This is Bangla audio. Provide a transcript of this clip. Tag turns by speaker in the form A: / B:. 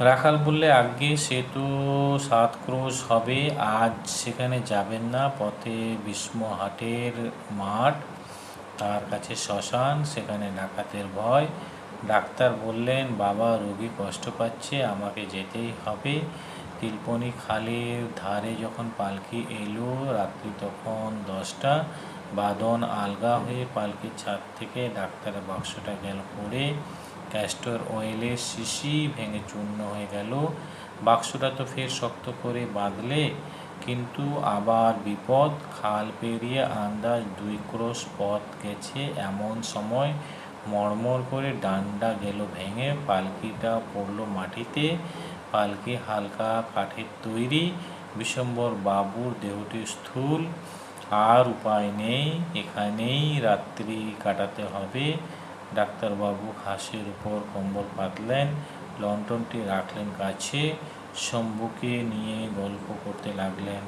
A: রাখাল বললে, আজ্ঞে সে তো 7 ক্রোশ হবে, আজ সেখানে যাবেন না। পথে ভীষ্মহাটের মাঠ, তার কাছে শ্মশান, সেখানে ডাকাতের ভয়। ডাক্তার বললেন, বাবা রোগী কষ্ট পাচ্ছে, আমাকে যেতেই হবে। তিলপনি খালের ধারে যখন পালকি এলো, রাত্রি তখন 10টা। বাদন আলগা হয়ে পালকির ছাদ থেকে ডাক্তারের বাক্সটা গেল পড়ে। ক্যাস্টর অয়েলের শিশি ভেঙে চূর্ণ হয়ে গেল। বাক্সটা তো ফের শক্ত করে বাঁধলে, কিন্তু আবার বিপদ। খাল পেরিয়ে আন্দাজ 2 ক্রোশ পথ গেছে, এমন সময় মড়মড় করে ডান্ডা গেল ভেঙে, পালকিটা পড়ল মাটিতে। পালকি হালকা কাঠের তৈরি। বিশ্বম্বর বাবুর দেহটি স্থূল। আর উপায় নেই, এখানেই রাত্রি কাটাতে হবে। ডাক্তারবাবু ঘাসের উপর কম্বল পাতলেন, লণ্ঠনটি রাখলেন কাছে, শম্ভুকে নিয়ে গল্প করতে লাগলেন।